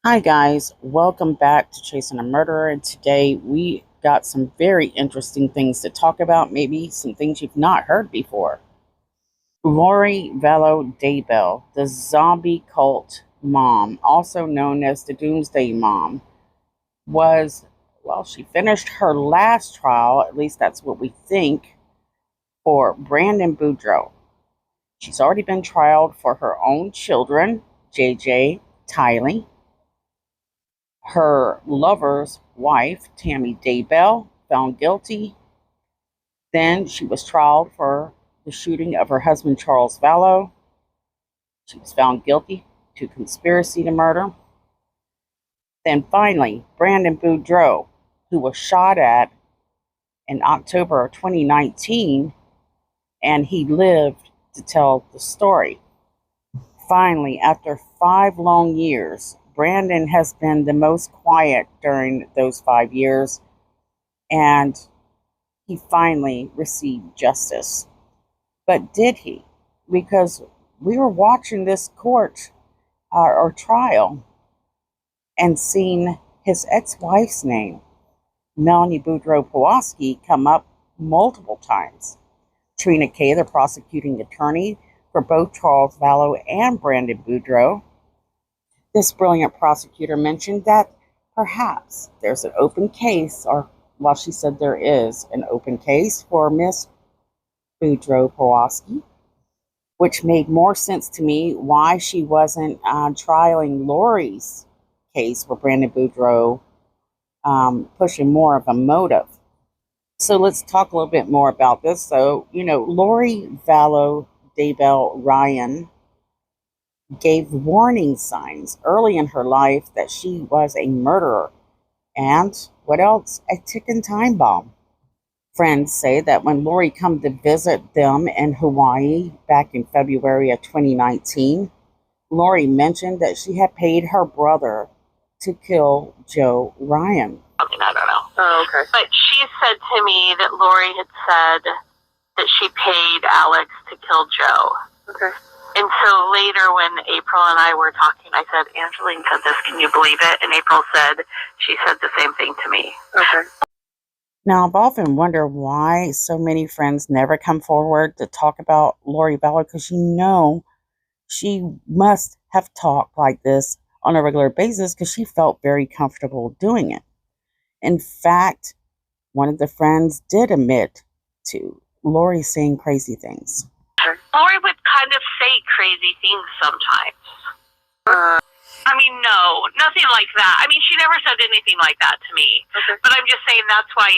Hi guys, welcome back to Chasing a Murderer, and today we got some very interesting things to talk about, maybe some things you've not heard before. Lori Vallow Daybell, the zombie cult mom, also known as the Doomsday Mom, she finished her last trial, at least that's what we think, for Melani Boudreaux. She's already been trialed for her own children, JJ, Tylee. Her lover's wife, Tammy Daybell, found guilty. Then she was trialed for the shooting of her husband, Charles Vallow. She was found guilty to conspiracy to murder. Then finally, Melani Boudreaux, who was shot at in October of 2019, and he lived to tell the story. Finally, after 5 long years, Brandon has been the most quiet during those 5 years, and he finally received justice. But did he? Because we were watching this court or trial and seen his ex-wife's name, Melani Pawlowski, come up multiple times. Treena Kay, the prosecuting attorney for both Charles Vallow and Melani Boudreaux, this brilliant prosecutor mentioned that perhaps there's an open case, she said there is an open case for Miss Pawlowski, which made more sense to me why she wasn't trialing Lori's case for Melani Boudreaux, pushing more of a motive. So let's talk a little bit more about this. So, Lori Vallow Daybell Ryan gave warning signs early in her life that she was a murderer. And what else? A ticking time bomb. Friends say that when Lori come to visit them in Hawaii back in February of 2019, Lori mentioned that she had paid her brother to kill Joe Ryan. I don't know. Oh, okay. But she said to me that Lori had said that she paid Alex to kill Joe. Okay. And so later when April and I were talking, I said, Angeline said this, can you believe it? And April said, she said the same thing to me. Okay. Now, I've often wondered why so many friends never come forward to talk about Lori Vallow, because she must have talked like this on a regular basis because she felt very comfortable doing it. In fact, one of the friends did admit to Lori saying crazy things. Lori would kind of say crazy things sometimes. I mean, no, nothing like that. I mean, she never said anything like that to me. Okay. But I'm just saying that's why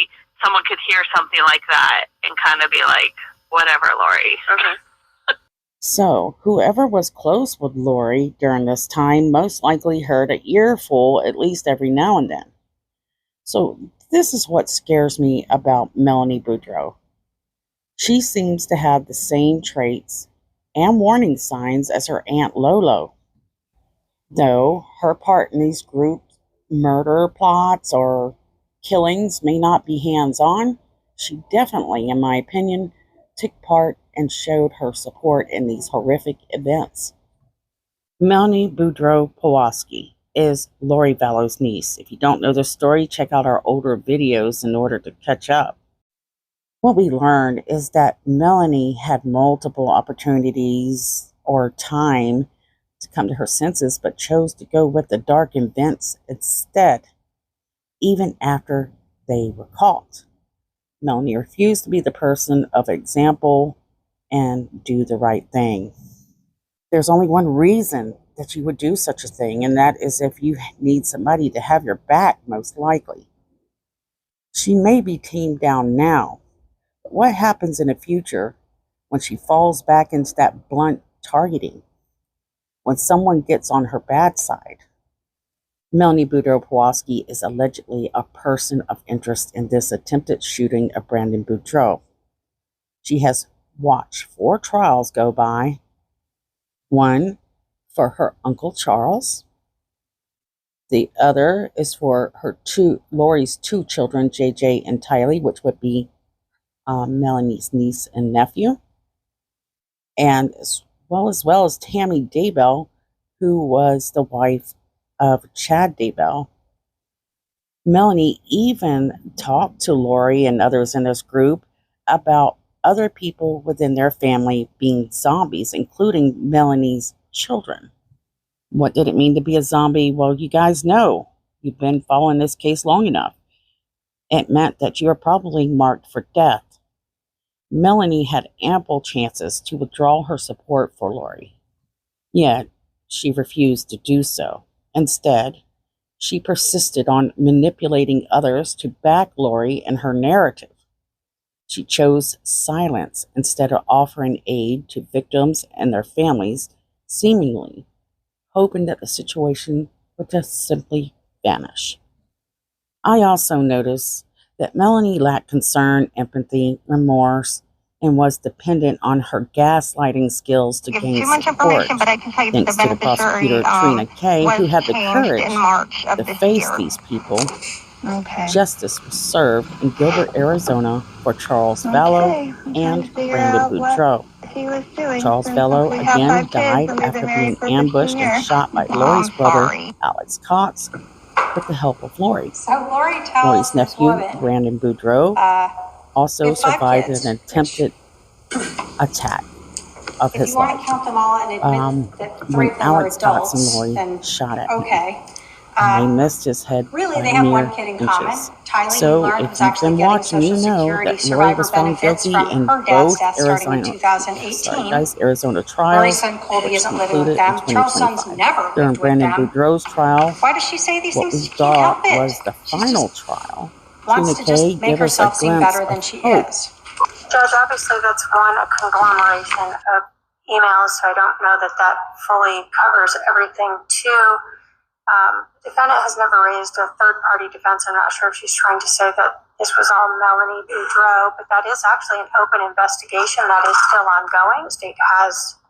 someone could hear something like that and kind of be like, whatever, Lori. Okay. So, whoever was close with Lori during this time most likely heard an earful at least every now and then. So, this is what scares me about Melani Boudreaux. She seems to have the same traits and warning signs as her Aunt Lolo. Though her part in these group murder plots or killings may not be hands-on, she definitely, in my opinion, took part and showed her support in these horrific events. Melani Boudreaux Pawlowski is Lori Vallow's niece. If you don't know the story, check out our older videos in order to catch up. What we learned is that Melani had multiple opportunities or time to come to her senses, but chose to go with the dark events instead, even after they were caught. Melani refused to be the person of example and do the right thing. There's only one reason that you would do such a thing, and that is if you need somebody to have your back, most likely. She may be tamed down now, but what happens in the future when she falls back into that blunt targeting? When someone gets on her bad side? Melani Boudreaux Pawlowski is allegedly a person of interest in this attempted shooting of Melani Boudreaux. She has watched 4 trials go by. One for her Uncle Charles. The other is for Lori's 2 children, JJ and Tylee, which would be Melanie's niece and nephew. And as well as Tammy Daybell, who was the wife of Chad Daybell. Melanie even talked to Lori and others in this group about other people within their family being zombies, including Melanie's children. What did it mean to be a zombie? Well, you guys know. You've been following this case long enough. It meant that you were probably marked for death. Melanie had ample chances to withdraw her support for Lori. Yet, she refused to do so. Instead, she persisted on manipulating others to back Lori and her narrative. She chose silence instead of offering aid to victims and their families, seemingly hoping that the situation would just simply vanish. I also noticed that Melanie lacked concern, empathy, remorse, and was dependent on her gaslighting skills to gain support, thanks to the prosecutor Treena Kay, who had the courage to face these people. Justice was served in Gilbert, Arizona for Charles Vallow and Brandon Boudreaux. Charles Vallow again died after being ambushed and shot by Lori's brother, Alex Cox, with the help of Lori. Lori's nephew, Brandon Boudreaux, also survived an attempted attack of his life when Alex Cox and Lori shot at him. He missed his head by mere inches. So, if you've been watching, you know that Lori was found guilty in both Arizona trials, which concluded in 2025. During Brandon Boudreaux's trial, what we thought was the final trial, Treena Kay gave us a glimpse of hope. Judge, obviously that's a conglomeration of emails, so I don't know that fully covers everything too. Defendant has never raised a third-party defense. I'm not sure if she's trying to say that this was all Melani Boudreaux, but that is actually an open investigation that is still ongoing. The state has,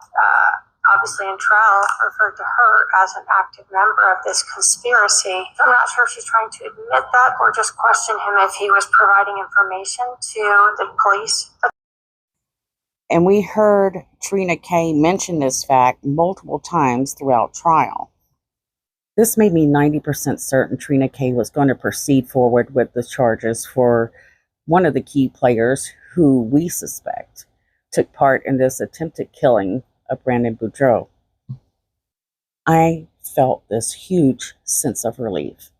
obviously in trial, referred to her as an active member of this conspiracy. I'm not sure if she's trying to admit that or just question him if he was providing information to the police. And we heard Treena Kay mention this fact multiple times throughout trial. This made me 90% certain Treena Kay was going to proceed forward with the charges for one of the key players who we suspect took part in this attempted killing of Brandon Boudreaux. I felt this huge sense of relief.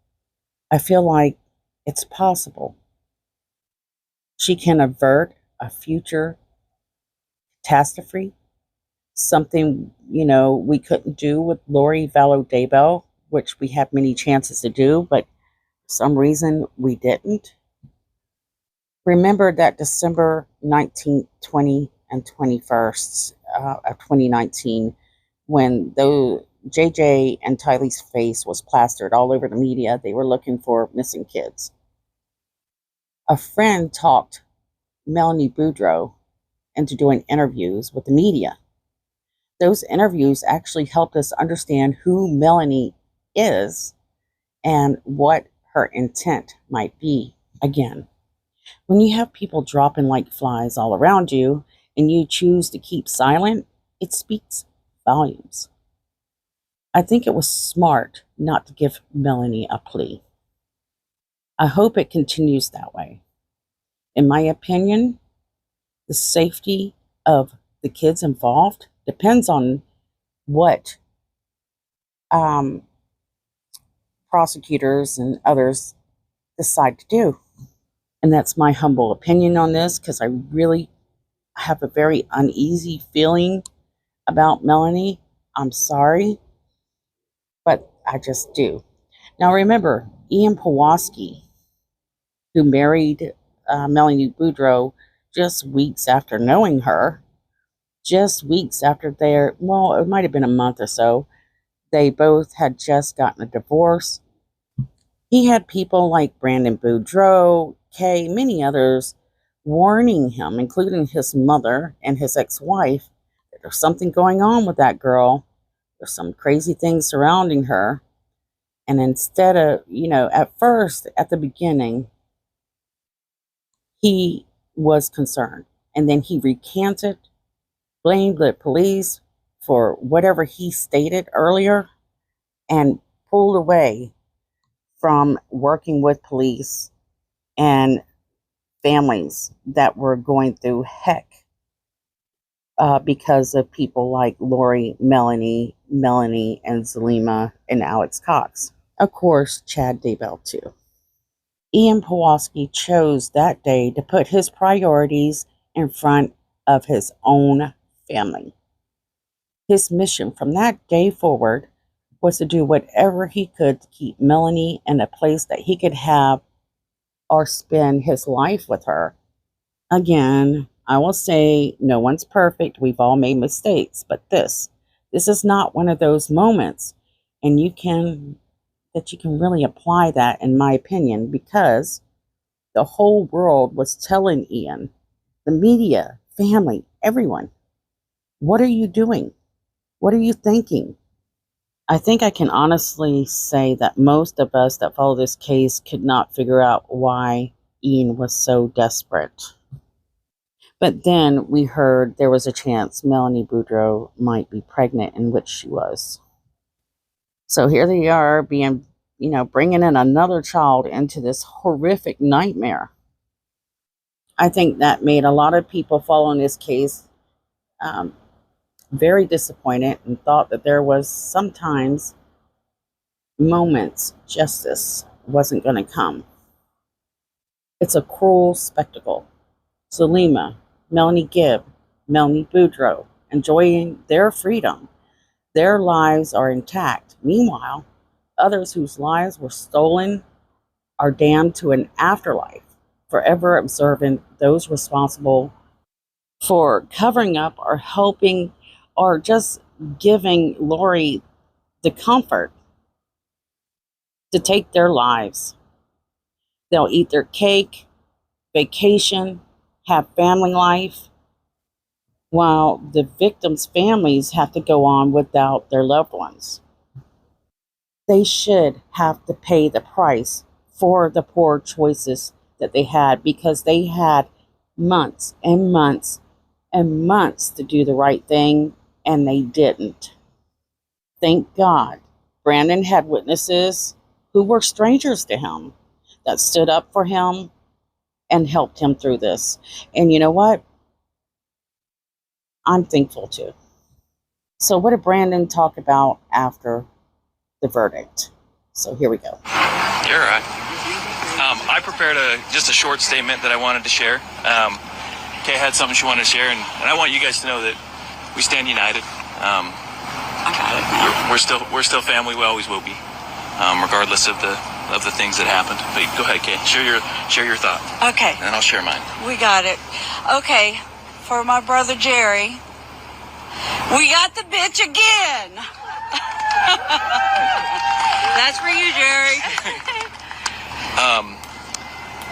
I feel like it's possible. She can avert a future catastrophe, something, we couldn't do with Lori Vallow Daybell, which we had many chances to do, but for some reason we didn't. Remember that December 19th, 20, and 21st of 2019, when JJ and Tylee's face was plastered all over the media. They were looking for missing kids. A friend talked Melani Boudreaux into doing interviews with the media. Those interviews actually helped us understand who Melanie is and what her intent might be. Again, when you have people dropping like flies all around you and you choose to keep silent, it speaks volumes. I think it was smart not to give Melanie a plea. I hope it continues that way. In my opinion, the safety of the kids involved depends on what prosecutors and others decide to do. And that's my humble opinion on this, because I really have a very uneasy feeling about Melanie. I'm sorry, but I just do. Now remember, Ian Pawlowski, who married Melani Boudreaux just weeks after knowing her, just weeks after it might have been a month or so, they both had just gotten a divorce. He had people like Brandon Boudreaux, Kay, many others warning him, including his mother and his ex-wife, that there's something going on with that girl. There's some crazy things surrounding her. And instead of, at first, at the beginning, he was concerned. And then he recanted, blamed the police for whatever he stated earlier, and pulled away from working with police and families that were going through heck because of people like Lori, Melanie, and Zelima, and Alex Cox. Of course, Chad Daybell too. Ian Pawlowski chose that day to put his priorities in front of his own family. His mission from that day forward was to do whatever he could to keep Melanie in a place that he could have or spend his life with her. Again, I will say no one's perfect. We've all made mistakes, but this is not one of those moments, and you can really apply that, in my opinion, because the whole world was telling Ian, the media, family, everyone, what are you doing? What are you thinking? I think I can honestly say that most of us that follow this case could not figure out why Ian was so desperate. But then we heard there was a chance Melani Boudreaux might be pregnant, in which she was. So here they are being, bringing in another child into this horrific nightmare. I think that made a lot of people following this case very disappointed and thought that there was sometimes moments justice wasn't going to come. It's a cruel spectacle. Zelima, Melanie Gibb, Melani Boudreaux, enjoying their freedom. Their lives are intact. Meanwhile, others whose lives were stolen are damned to an afterlife, forever observing those responsible for covering up or helping or just giving Lori the comfort to take their lives. They'll eat their cake, vacation, have family life, while the victims' families have to go on without their loved ones. They should have to pay the price for the poor choices that they had, because they had months and months and months to do the right thing, and they didn't. Thank God Brandon had witnesses who were strangers to him that stood up for him and helped him through this. And you know what? I'm thankful too. So what did Brandon talk about after the verdict? So here we go. You're right. I prepared just a short statement that I wanted to share. Kay had something she wanted to share, and I want you guys to know that we stand united. I got it. We're still family. We always will be, regardless of the things that happened. But go ahead, Kay. Share your thought. Okay. And I'll share mine. We got it. Okay. For my brother Jerry, we got the bitch again. That's for you, Jerry.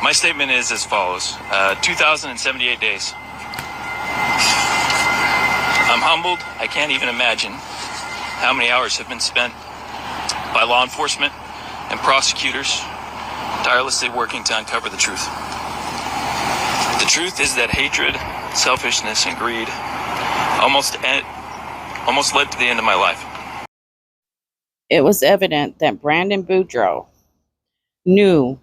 My statement is as follows. 2,078 days. I'm humbled. I can't even imagine how many hours have been spent by law enforcement and prosecutors tirelessly working to uncover the truth. The truth is that hatred, selfishness, and greed almost led to the end of my life. It was evident that Brandon Boudreaux knew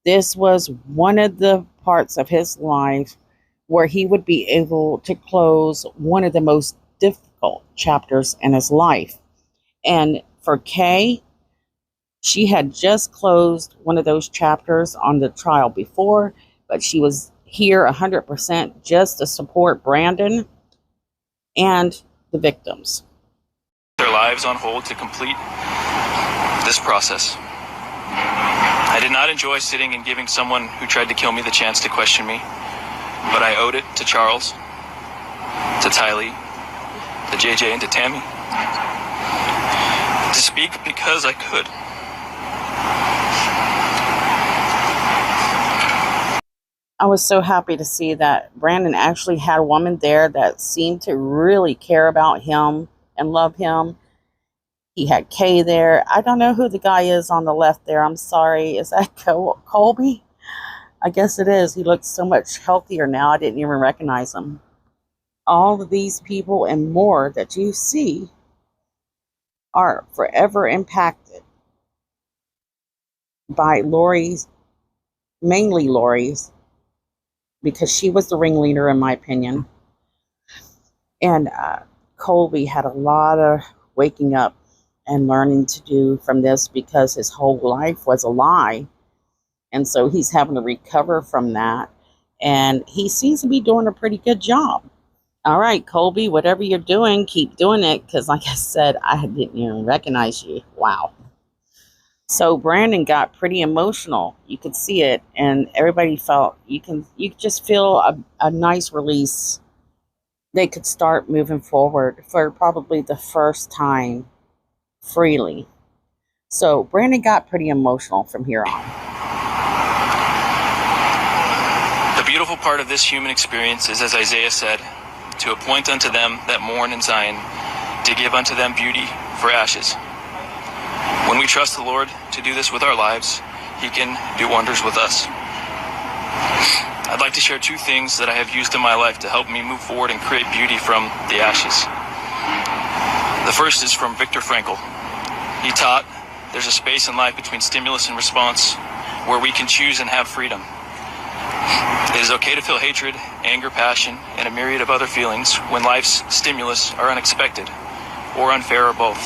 this was one of the parts of his life where he would be able to close one of the most difficult chapters in his life. And for Kay, she had just closed one of those chapters on the trial before, but she was here 100% just to support Brandon and the victims. Their lives on hold to complete this process. I did not enjoy sitting and giving someone who tried to kill me the chance to question me, but I owed it to Charles, to Tylee, to JJ, and to Tammy to speak because I could. I was so happy to see that Brandon actually had a woman there that seemed to really care about him and love him. He had Kay there. I don't know who the guy is on the left there. I'm sorry. Is that Colby? I guess it is. He looks so much healthier now. I didn't even recognize him. All of these people and more that you see are forever impacted by Lori's, mainly Lori's, because she was the ringleader, in my opinion. And Colby had a lot of waking up and learning to do from this because his whole life was a lie. And so he's having to recover from that. And he seems to be doing a pretty good job. All right, Colby, whatever you're doing, keep doing it. Because like I said, I didn't even recognize you. Wow. So Brandon got pretty emotional. You could see it. And everybody felt, you could just feel a nice release. They could start moving forward for probably the first time freely. So Brandon got pretty emotional from here on. The beautiful part of this human experience is, as Isaiah said, to appoint unto them that mourn in Zion, to give unto them beauty for ashes. When we trust the Lord to do this with our lives, He can do wonders with us. I'd like to share two things that I have used in my life to help me move forward and create beauty from the ashes. The first is from Viktor Frankl. He taught there's a space in life between stimulus and response where we can choose and have freedom. It is okay to feel hatred, anger, passion, and a myriad of other feelings when life's stimulus are unexpected or unfair or both.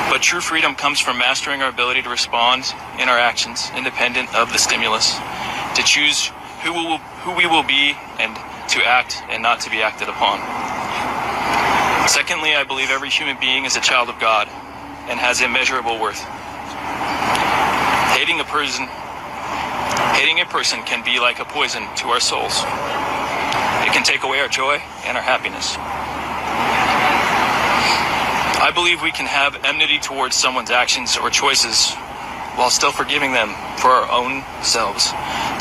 But true freedom comes from mastering our ability to respond in our actions independent of the stimulus, to choose who we will be and to act and not to be acted upon. Secondly, I believe every human being is a child of God and has immeasurable worth. Hating a person can be like a poison to our souls. It can take away our joy and our happiness. I believe we can have enmity towards someone's actions or choices while still forgiving them for our own selves,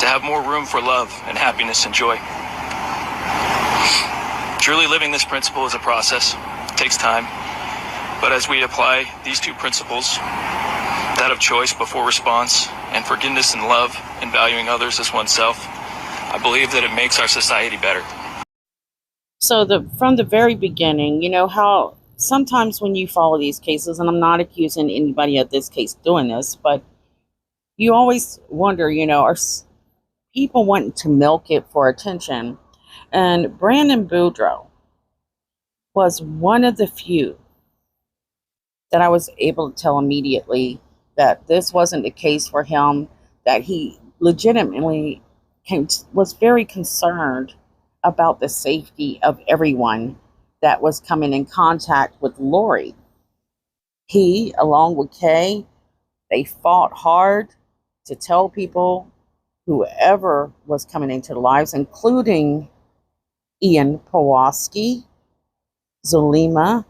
to have more room for love and happiness and joy. Truly living this principle is a process. It takes time. But as we apply these two principles, that of choice before response, and forgiveness and love, and valuing others as oneself, I believe that it makes our society better. So from the very beginning, you know how sometimes when you follow these cases, and I'm not accusing anybody of this case doing this, but you always wonder, are people wanting to milk it for attention? And Brandon Boudreaux was one of the few that I was able to tell immediately that this wasn't the case for him, that he legitimately was very concerned about the safety of everyone that was coming in contact with Lori. He, along with Kay, they fought hard to tell people, whoever was coming into their lives, including Ian Pawlowski, Zulema,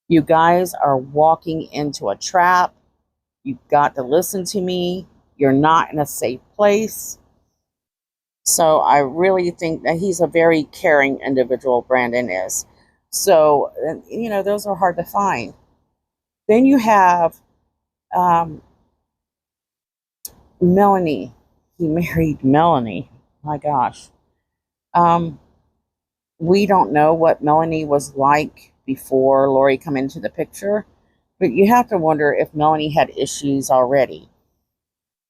you guys are walking into a trap. You've got to listen to me. You're not in a safe place. So I really think that he's a very caring individual, Brandon is. So, those are hard to find. Then you have Melanie. He married Melani. My gosh. We don't know what Melanie was like before Lori come into the picture, but you have to wonder if Melanie had issues already.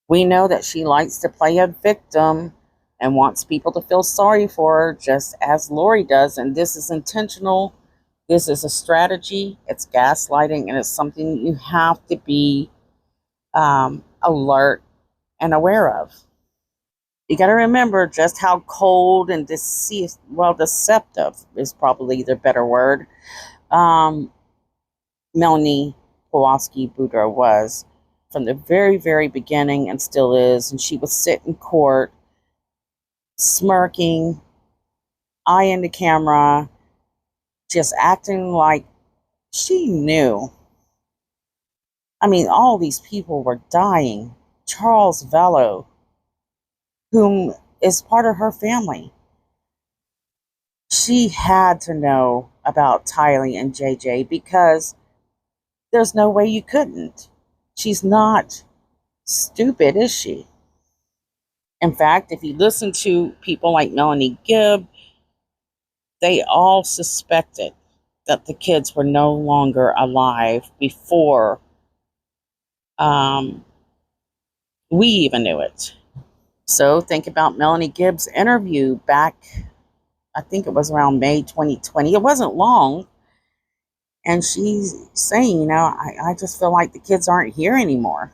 We know that she likes to play a victim and wants people to feel sorry for her, just as Lori does, and this is intentional. This is a strategy. It's gaslighting, and it's something you have to be alert and aware of. You got to remember just how cold and deceptive is probably the better word, Melani Pawlowski Boudreaux was from the very, very beginning, and still is. And she would sit in court smirking, eyeing the camera, just acting like she knew. I mean, all these people were dying. Charles Vallow, whom is part of her family. She had to know about Tylee and JJ because there's no way you couldn't. She's not stupid, is she? In fact, if you listen to people like Melanie Gibb, they all suspected that the kids were no longer alive before We even knew it. So think about Melanie Gibbs' interview back, I think it was around May 2020. It wasn't long. And she's saying, I just feel like the kids aren't here anymore.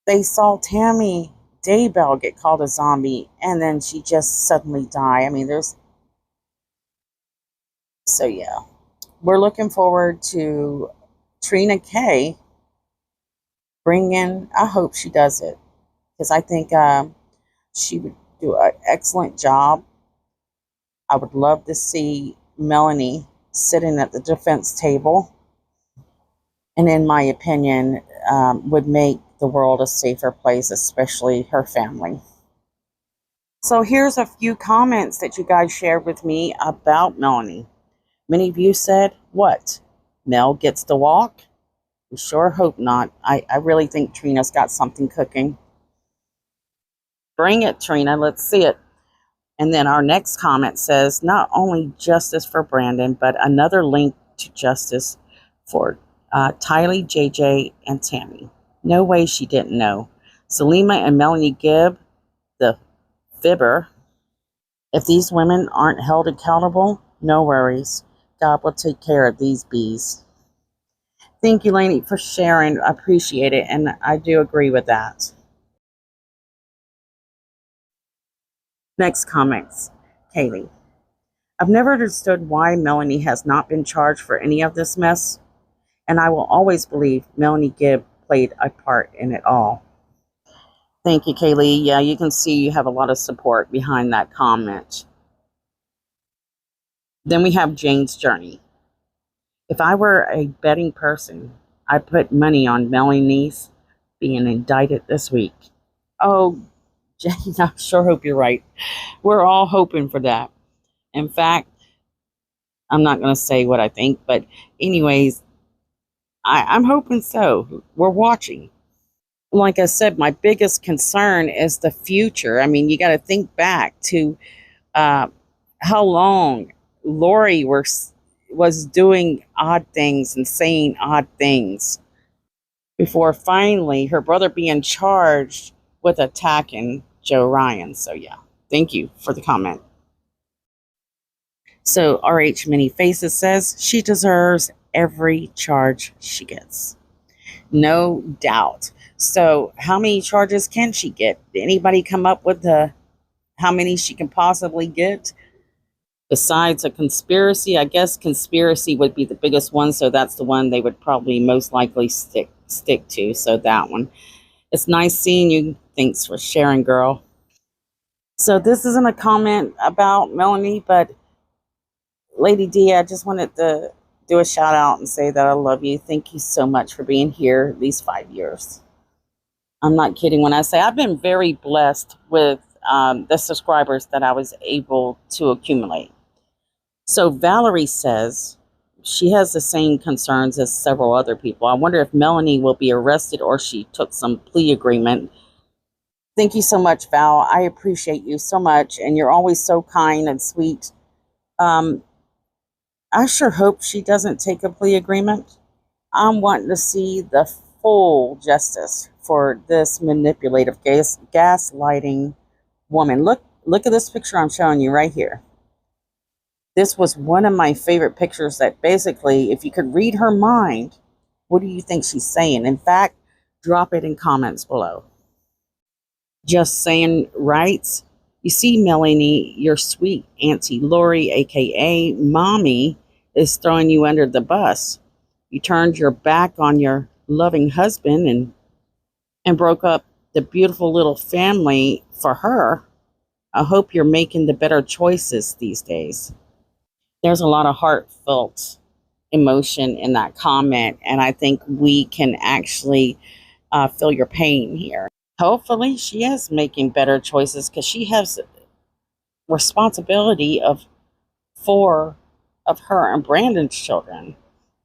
They saw Tammy Daybell get called a zombie, and then she just suddenly die. I mean, so yeah. We're looking forward to Treena Kay bringing, I hope she does it, because I think she would do an excellent job. I would love to see Melanie sitting at the defense table, and in my opinion, would make the world a safer place, especially her family. So here's a few comments that you guys shared with me about Melanie. Many of you said, what? Mel gets to walk? We sure hope not. I really think Trina's got something cooking. Bring it, Trina. Let's see it. And then our next comment says, not only justice for Brandon, but another link to justice for Tylee, JJ, and Tammy. No way she didn't know. Salima and Melanie Gibb, the fibber. If these women aren't held accountable, no worries. God will take care of these bees. Thank you, Lainey, for sharing. I appreciate it, and I do agree with that. Next comments. Kaylee. I've never understood why Melanie has not been charged for any of this mess, and I will always believe Melanie Gibb played a part in it all. Thank you, Kaylee. Yeah, you can see you have a lot of support behind that comment. Then we have Jane's Journey. If I were a betting person, I'd put money on Melanie's being indicted this week. Oh, Jane, I sure hope you're right. We're all hoping for that. In fact, I'm not going to say what I think, but anyways, I'm hoping so. We're watching. Like I said, my biggest concern is the future. I mean, you got to think back to how long Lori was doing odd things and saying odd things before finally her brother being charged with attacking Joe Ryan. So yeah, thank you for the comment. So RH Many Faces says she deserves every charge she gets. No doubt. So how many charges can she get? Did anybody come up with how many she can possibly get? Besides a conspiracy, I guess conspiracy would be the biggest one, so that's the one they would probably most likely stick to. So that one. It's nice seeing you. Thanks for sharing, girl. So this isn't a comment about Melanie, but Lady D, I just wanted to do a shout out and say that I love you. Thank you so much for being here these 5 years. I'm not kidding when I say I've been very blessed with the subscribers that I was able to accumulate. So Valerie says she has the same concerns as several other people. I wonder if Melanie will be arrested or she took some plea agreement. Thank you so much, Val. I appreciate you so much, and you're always so kind and sweet. I sure hope she doesn't take a plea agreement. I'm wanting to see the full justice for this manipulative gaslighting woman. Look at this picture I'm showing you right here. This was one of my favorite pictures that basically, if you could read her mind, what do you think she's saying? In fact, drop it in comments below. Just Saying writes, you see, Melanie, your sweet Auntie Lori, a.k.a. Mommy, is throwing you under the bus. You turned your back on your loving husband and broke up the beautiful little family for her. I hope you're making the better choices these days. There's a lot of heartfelt emotion in that comment, and I think we can actually feel your pain here. Hopefully she is making better choices because she has responsibility of 4 of her and Brandon's children.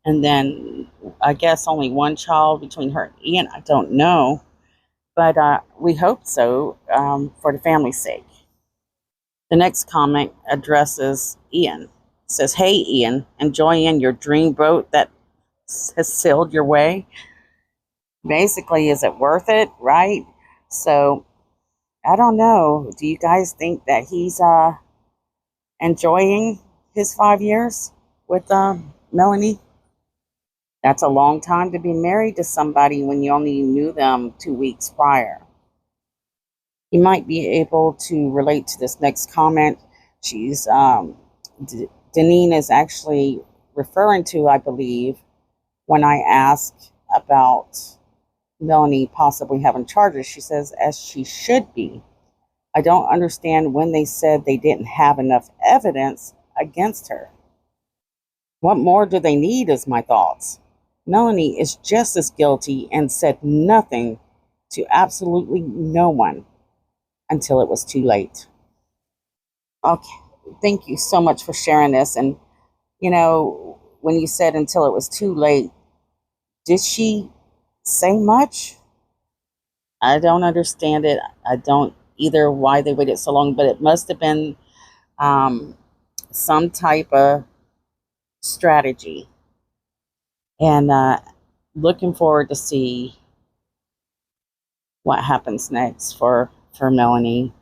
And then I guess only one child between her and Ian. I don't know. But we hope so for the family's sake. The next comment addresses Ian. It says, hey, Ian, enjoying your dream boat that has sailed your way? Basically, is it worth it, right? So, I don't know. Do you guys think that he's enjoying his 5 years with Melanie? That's a long time to be married to somebody when you only knew them 2 weeks prior. You might be able to relate to this next comment. She's Deneen is actually referring to, I believe, when I asked about Melanie possibly having charges. She says, as she should be. I don't understand when they said they didn't have enough evidence against her. What more do they need, is my thoughts. Melanie is just as guilty and said nothing to absolutely no one until it was too late. Okay, thank you so much for sharing this. And, when you said until it was too late, did she say much? I don't understand it. I don't either why they waited so long, but it must have been some type of strategy. And looking forward to see what happens next for Melanie.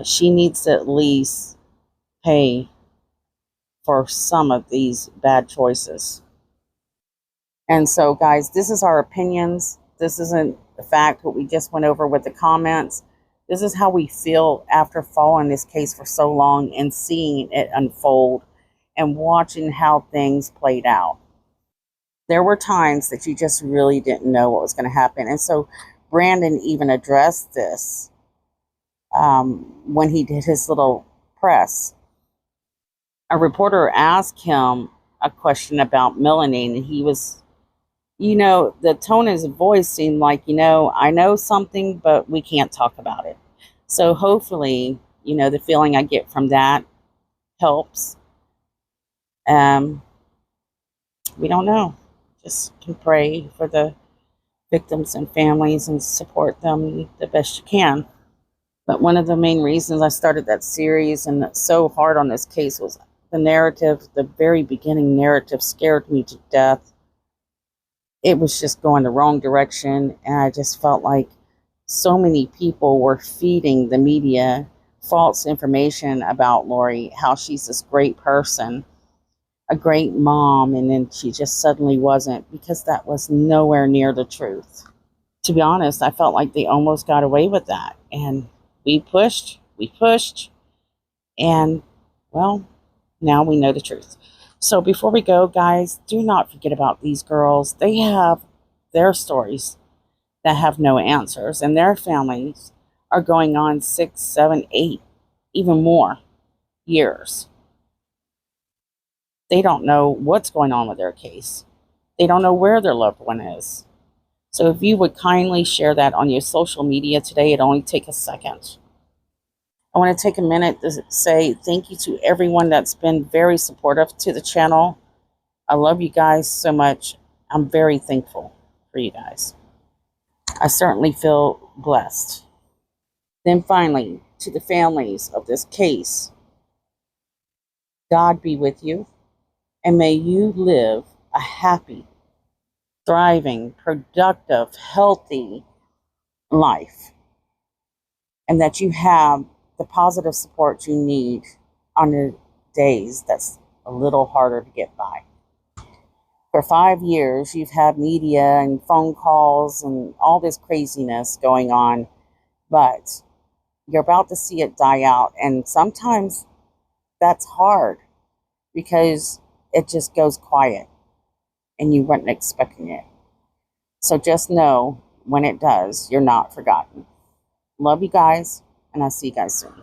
She needs to at least pay for some of these bad choices. And so, guys, this is our opinions. This isn't the fact what we just went over with the comments. This is how we feel after following this case for so long and seeing it unfold and watching how things played out. There were times that you just really didn't know what was going to happen. And so Brandon even addressed this when he did his little press. A reporter asked him a question about Melanie, and he was, the tone in his voice seemed like, I know something, but we can't talk about it. So hopefully, the feeling I get from that helps. We don't know. Just can pray for the victims and families and support them the best you can. But one of the main reasons I started that series and so hard on this case was the narrative. The very beginning narrative scared me to death. It was just going the wrong direction, and I just felt like so many people were feeding the media false information about Lori, how she's this great person, a great mom, and then she just suddenly wasn't, because that was nowhere near the truth. To be honest, I felt like they almost got away with that, and we pushed, and, well, now we know the truth. So before we go, guys, do not forget about these girls. They have their stories that have no answers, and their families are going on 6, 7, 8, even more years. They don't know what's going on with their case. They don't know where their loved one is. So if you would kindly share that on your social media today, it'd only take a second. I want to take a minute to say thank you to everyone that's been very supportive to the channel. I love you guys so much. I'm very thankful for you guys. I certainly feel blessed. Then finally, to the families of this case, God be with you, and may you live a happy, thriving, productive, healthy life, and that you have the positive support you need on the days that's a little harder to get by. For 5 years, you've had media and phone calls and all this craziness going on, but you're about to see it die out. And sometimes that's hard because it just goes quiet and you weren't expecting it. So just know when it does, you're not forgotten. Love you guys, and I'll see you guys soon.